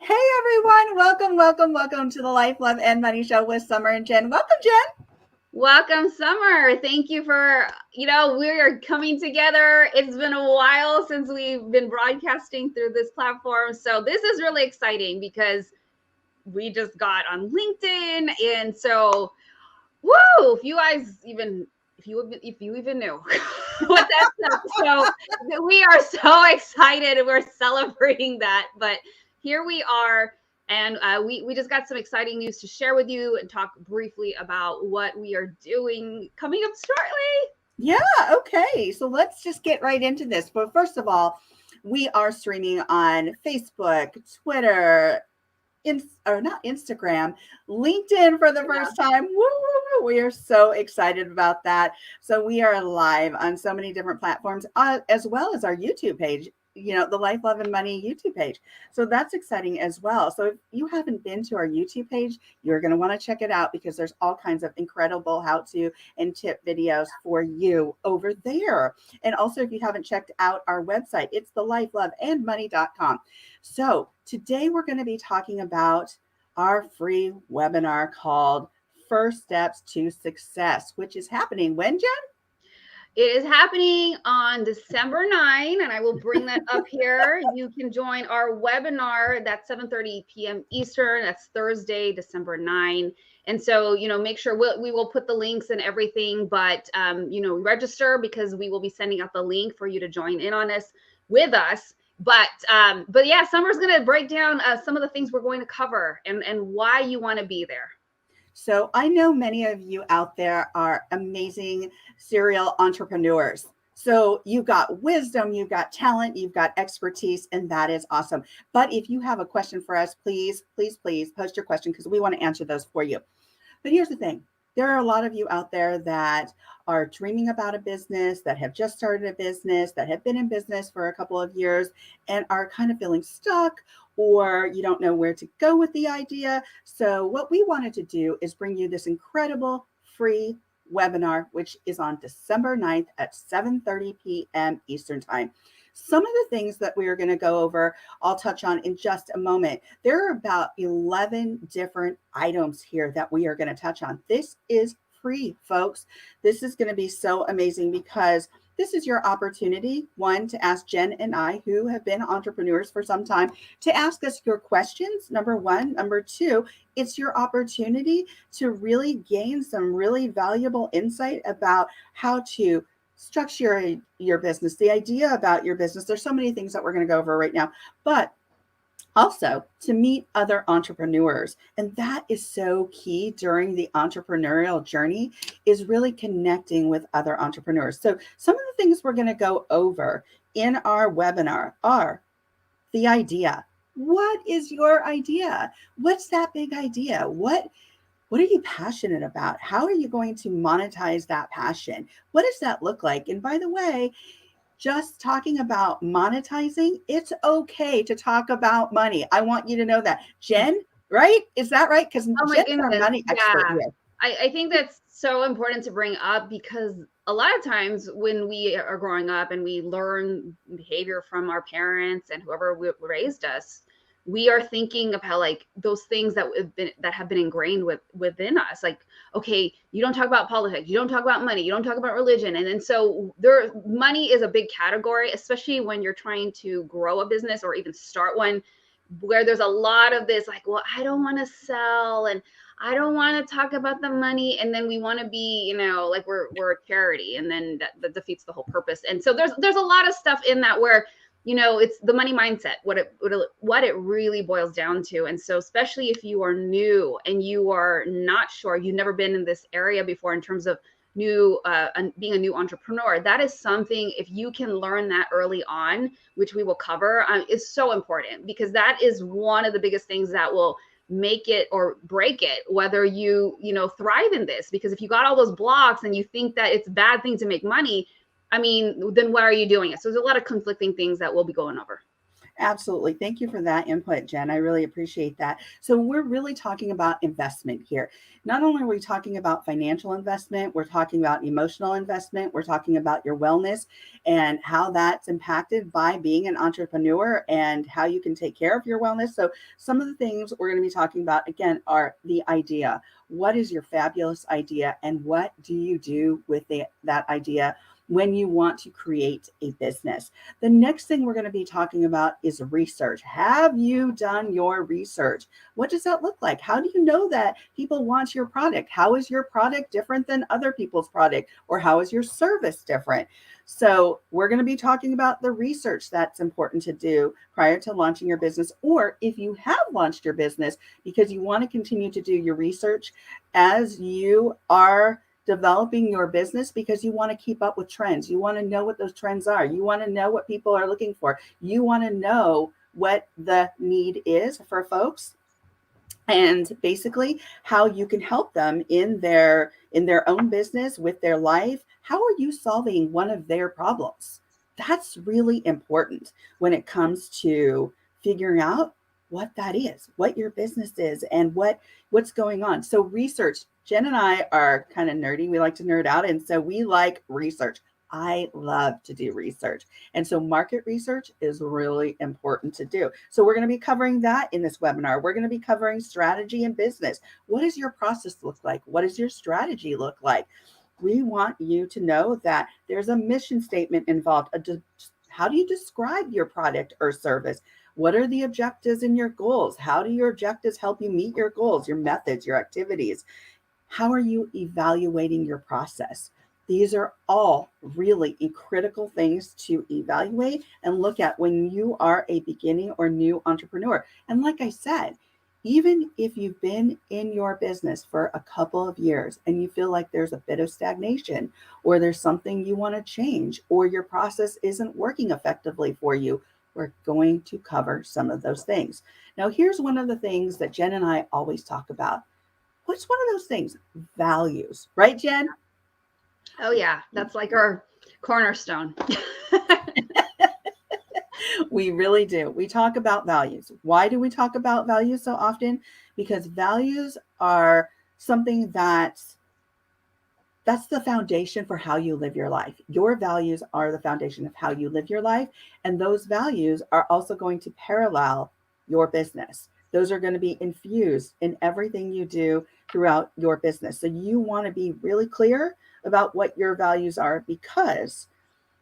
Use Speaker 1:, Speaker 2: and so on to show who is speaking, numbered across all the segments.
Speaker 1: Hey everyone, welcome to the Life, Love, and Money Show with Summer and Jen. Welcome, Jen.
Speaker 2: Welcome, Summer. Thank you for, we are coming together. It's been a while since we've been broadcasting through this platform. So this is really exciting because we just got on LinkedIn. And so, woo, if you guys even, if you even knew what that's up. So we are so excited. We're celebrating that. But here we are. And we just got some exciting news to share with you and talk briefly about what we are doing coming up shortly.
Speaker 1: Yeah, okay. So let's just get right into this. But first of all, we are streaming on Facebook, Twitter, or not Instagram, LinkedIn for the
Speaker 2: Yeah.
Speaker 1: first time. Woo, woo, woo. We are so excited about that. So we are live on so many different platforms, as well as our YouTube page, the Life, Love, and Money YouTube page. So that's exciting as well. So if you haven't been to our YouTube page, you're going to want to check it out because there's all kinds of incredible how-to and tip videos for you over there. And also, if you haven't checked out our website, it's thelifeloveandmoney.com. So today we're going to be talking about our free webinar called First Steps to Success, which is happening when, Jen?
Speaker 2: It is happening on December 9, and I will bring that up here. You can join our webinar. That's 7:30 p.m. Eastern. That's Thursday, December 9. And so, make sure we will put the links and everything, but, register because we will be sending out the link for you to join in on this with us. But yeah, Summer's going to break down some of the things we're going to cover and why you want to be there.
Speaker 1: So I know many of you out there are amazing serial entrepreneurs. So you've got wisdom, you've got talent, you've got expertise, and that is awesome. But if you have a question for us, please post your question because we want to answer those for you. But here's the thing. There are a lot of you out there that are dreaming about a business, that have just started a business, that have been in business for a couple of years and are kind of feeling stuck, or you don't know where to go with the idea. So what we wanted to do is bring you this incredible free webinar, which is on December 9th at 7:30 p.m. Eastern Time. Some of the things that we are going to go over, I'll touch on in just a moment. There are about 11 different items here that we are going to touch on. This is free, folks. This is going to be so amazing because this is your opportunity, one, to ask Jen and I, who have been entrepreneurs for some time, to ask us your questions, number one. Number two, it's your opportunity to really gain some really valuable insight about how to structure your business, the idea about your business. There's so many things that we're going to go over right now, but also to meet other entrepreneurs. And that is so key during the entrepreneurial journey, is really connecting with other entrepreneurs. So some of the things we're going to go over in our webinar are the idea. What is your idea? What's that big idea? What are you passionate about? How are you going to monetize that passion? What does that look like? And by the way, just talking about monetizing, it's okay to talk about money. I want you to know that. Jen, right? Is that right? Because
Speaker 2: Oh my
Speaker 1: Jen's our
Speaker 2: goodness.
Speaker 1: money expert
Speaker 2: Yeah.
Speaker 1: here.
Speaker 2: I think that's so important to bring up because a lot of times when we are growing up and we learn behavior from our parents and whoever raised us, we are thinking of how like those things that have been ingrained within us. Like, okay, you don't talk about politics, you don't talk about money, you don't talk about religion. And then so money is a big category, especially when you're trying to grow a business or even start one, where there's a lot of this like, well, I don't want to sell and I don't want to talk about the money, and then we want to be, like we're a charity, and then that defeats the whole purpose. And so there's a lot of stuff in that where, it's the money mindset, what it really boils down to. And so especially if you are new and you are not sure, you've never been in this area before in terms of being a new entrepreneur, that is something, if you can learn that early on, which we will cover, is so important, because that is one of the biggest things that will make it or break it, whether you thrive in this. Because if you got all those blocks and you think that it's a bad thing to make money, I mean, then why are you doing it? So there's a lot of conflicting things that we'll be going over.
Speaker 1: Absolutely. Thank you for that input, Jen. I really appreciate that. So, we're really talking about investment here. Not only are we talking about financial investment, we're talking about emotional investment, we're talking about your wellness and how that's impacted by being an entrepreneur and how you can take care of your wellness. So, some of the things we're going to be talking about again are the idea. What is your fabulous idea, and what do you do with that idea when you want to create a business? The next thing we're going to be talking about is research. Have you done your research? What does that look like? How do you know that people want your product? How is your product different than other people's product? Or how is your service different? So, we're going to be talking about the research that's important to do prior to launching your business, or if you have launched your business because you want to continue to do your research as you are developing your business, because you want to keep up with trends. You want to know what those trends are. You want to know what people are looking for. You want to know what the need is for folks, and basically how you can help them in their own business, with their life. How are you solving one of their problems? That's really important when it comes to figuring out what that is, what your business is, and what's going on. So research. Jen and I are kind of nerdy. We like to nerd out, and so we like research. I love to do research. And so market research is really important to do. So we're going to be covering that in this webinar. We're going to be covering strategy in business. What does your process look like? What does your strategy look like? We want you to know that there's a mission statement involved. How do you describe your product or service? What are the objectives and your goals? How do your objectives help you meet your goals, your methods, your activities? How are you evaluating your process? These are all really critical things to evaluate and look at when you are a beginning or new entrepreneur. And like I said, even if you've been in your business for a couple of years and you feel like there's a bit of stagnation, or there's something you want to change, or your process isn't working effectively for you, we're going to cover some of those things. Now, here's one of the things that Jen and I always talk about. What's one of those things? Values, right, Jen?
Speaker 2: Oh yeah, that's like our cornerstone.
Speaker 1: We really do. We talk about values. Why do we talk about values so often? Because values are something that's the foundation for how you live your life. Your values are the foundation of how you live your life. And those values are also going to parallel your business. Those are going to be infused in everything you do throughout your business. So you want to be really clear about what your values are, because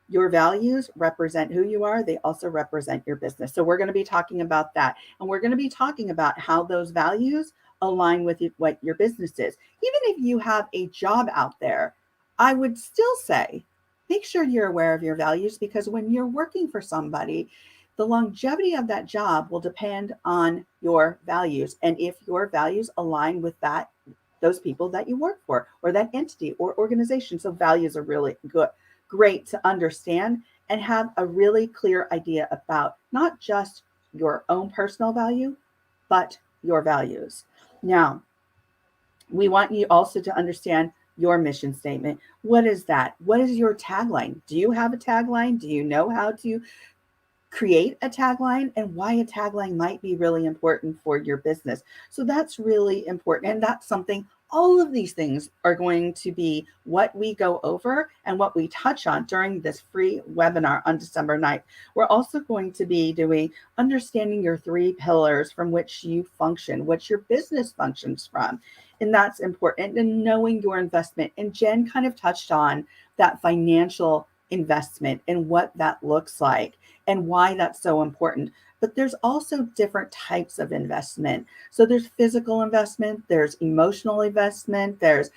Speaker 1: your values represent who you are. They also represent your business. So we're going to be talking about that. And we're going to be talking about how those values align with what your business is. Even if you have a job out there, I would still say make sure you're aware of your values, because when you're working for somebody, the longevity of that job will depend on your values. And if your values align with those people that you work for, or that entity or organization. So values are really great to understand and have a really clear idea about, not just your own personal value, but your values. Now, we want you also to understand your mission statement. What is that? What is your tagline? Do you have a tagline? Do you know how to create a tagline, and why a tagline might be really important for your business? So that's really important. And that's something, all of these things are going to be what we go over and what we touch on during this free webinar on December 9th. We're also going to be doing understanding your three pillars from which you function, what your business functions from. And that's important. And knowing your investment. And Jen kind of touched on that financial investment and what that looks like and why that's so important. But there's also different types of investment. So there's physical investment, there's emotional investment, there's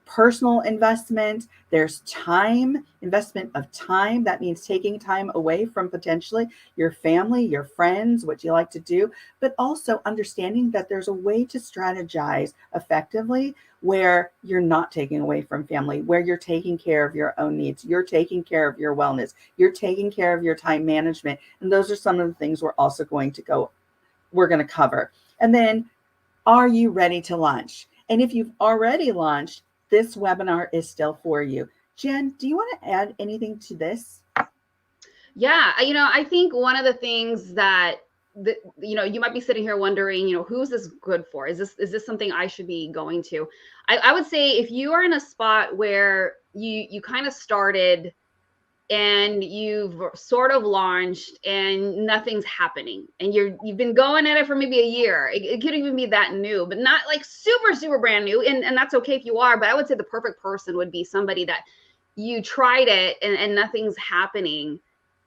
Speaker 1: personal investment, there's time, investment of time. That means taking time away from potentially your family, your friends, what you like to do, but also understanding that there's a way to strategize effectively where you're not taking away from family, where you're taking care of your own needs, you're taking care of your wellness, you're taking care of your time management. And those are some of the things we're going to cover. And then, are you ready to launch? And if you've already launched, this webinar is still for you. Jen, do you want to add anything to this?
Speaker 2: Yeah, I think one of the things that you might be sitting here wondering, who's this good for? Is this something I should be going to? I would say if you are in a spot where you kind of started and you've sort of launched and nothing's happening, and you've been going at it for maybe a year. It could even be that new, but not like super super brand new, and that's okay if you are. But I would say the perfect person would be somebody that you tried it and nothing's happening,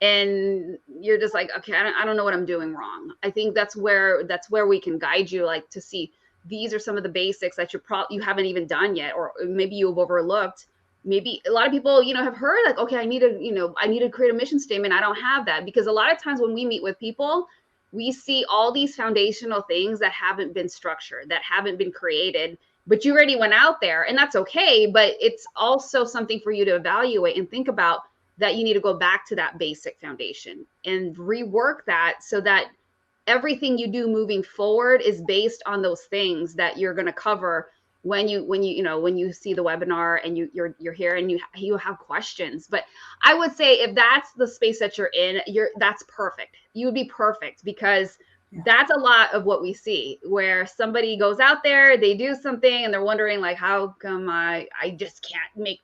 Speaker 2: and you're just like, okay, I don't know what I'm doing wrong. I think that's where we can guide you, like, to see these are some of the basics that you haven't even done yet, or maybe you've overlooked. Maybe a lot of people, have heard, like, okay, I need to create a mission statement. I don't have that, because a lot of times when we meet with people, we see all these foundational things that haven't been structured, that haven't been created, but you already went out there, and that's okay. But it's also something for you to evaluate and think about, that you need to go back to that basic foundation and rework that, so that everything you do moving forward is based on those things that you're going to cover when you see the webinar, and you're here, and you have questions. But I would say, if that's the space that you're in, that's perfect. You would be perfect, because that's a lot of what we see, where somebody goes out there, they do something, and they're wondering, like, how come I just can't make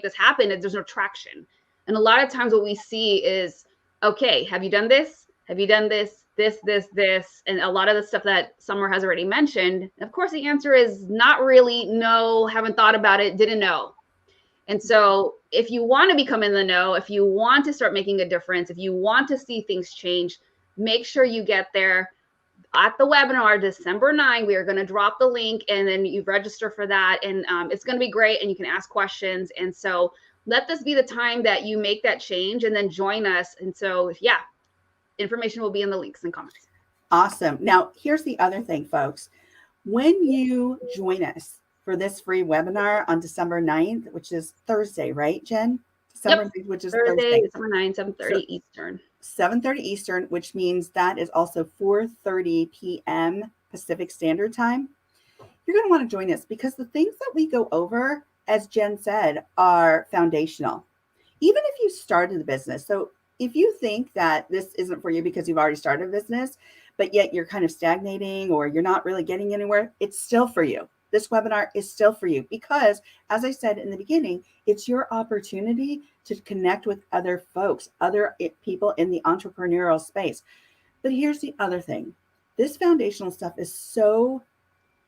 Speaker 2: this happen? There's no traction. And a lot of times what we see is, okay, have you done this? Have you done this, this? And a lot of the stuff that Summer has already mentioned, of course, the answer is not really, no, haven't thought about it, didn't know. And so if you want to become in the know, if you want to start making a difference, if you want to see things change, make sure you get there at the webinar December 9. We are going to drop the link, and then you register for that. And it's going to be great, and you can ask questions. And so let this be the time that you make that change, and then join us. And so, yeah, information will be in the links and comments.
Speaker 1: Awesome. Now, here's the other thing, folks. When you join us for this free webinar on December 9th, which is Thursday, right, Jen? December 9th, which is Thursday.
Speaker 2: December 9th, 7:30
Speaker 1: So,
Speaker 2: Eastern.
Speaker 1: 7:30 Eastern, which means that is also 4:30 p.m. Pacific Standard Time. You're going to want to join us, because the things that we go over, as Jen said, are foundational. Even if you started the business. So if you think that this isn't for you because you've already started a business, but yet you're kind of stagnating, or you're not really getting anywhere, it's still for you. This webinar is still for you, because, as I said in the beginning, it's your opportunity to connect with other folks, other people in the entrepreneurial space. But here's the other thing. This foundational stuff is so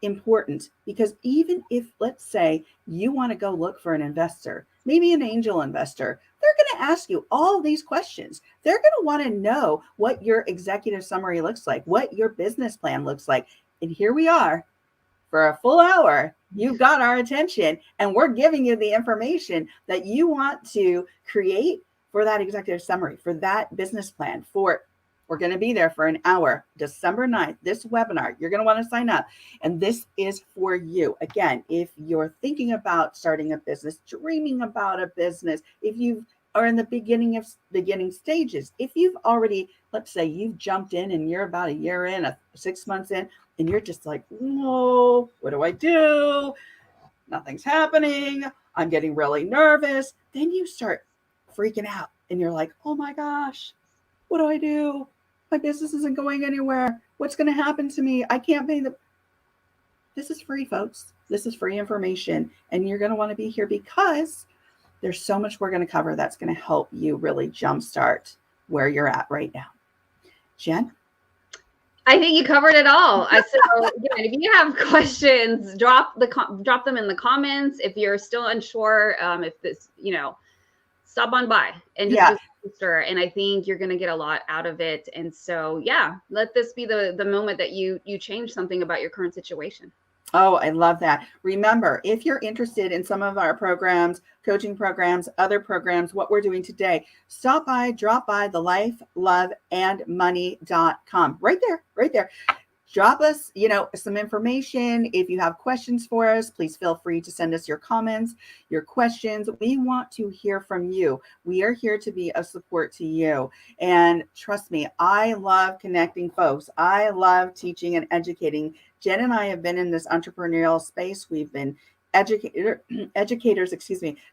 Speaker 1: important, because even if, let's say, you want to go look for an investor, maybe an angel investor, they're going to ask you all these questions. They're going to want to know what your executive summary looks like, what your business plan looks like. And here we are for a full hour. You've got our attention, and we're giving you the information that you want to create for that executive summary, for that business plan. We're going to be there for an hour, December 9th, this webinar. You're going to want to sign up. And this is for you. Again, if you're thinking about starting a business, dreaming about a business, if you are in the beginning stages, if you've already, let's say you've jumped in and you're about a year in, 6 months in, and you're just like, whoa, what do I do? Nothing's happening. I'm getting really nervous. Then you start freaking out, and you're like, oh my gosh, what do I do? My business isn't going anywhere. What's going to happen to me? I can't pay the. This is free, folks. This is free information. And you're going to want to be here, because there's so much we're going to cover that's going to help you really jumpstart where you're at right now. Jen?
Speaker 2: I think you covered it all. So again, if you have questions, drop them in the comments. If you're still unsure, if this, stop on by and just register. And I think you're going to get a lot out of it. And so, yeah, let this be the moment that you change something about your current situation.
Speaker 1: Oh, I love that. Remember, if you're interested in some of our programs, coaching programs, other programs, what we're doing today, drop by thelifeloveandmoney.com. Right there. Drop us, some information. If you have questions for us, please feel free to send us your comments, your questions. We want to hear from you. We are here to be of support to you. And trust me, I love connecting folks. I love teaching and educating. Jen and I have been in this entrepreneurial space. We've been educators,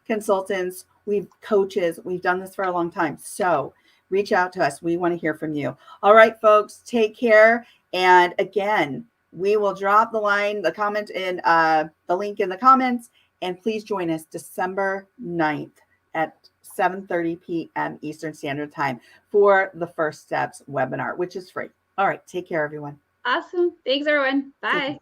Speaker 1: consultants, we've coaches. We've done this for a long time. So reach out to us. We want to hear from you. All right, folks, take care. And again, we will drop the comment in the link in the comments. And please join us December 9th at 7:30 p.m. Eastern Standard Time for the First Steps webinar, which is free. All right, take care, everyone.
Speaker 2: Awesome. Thanks, everyone.
Speaker 1: Take
Speaker 2: Bye.
Speaker 1: care.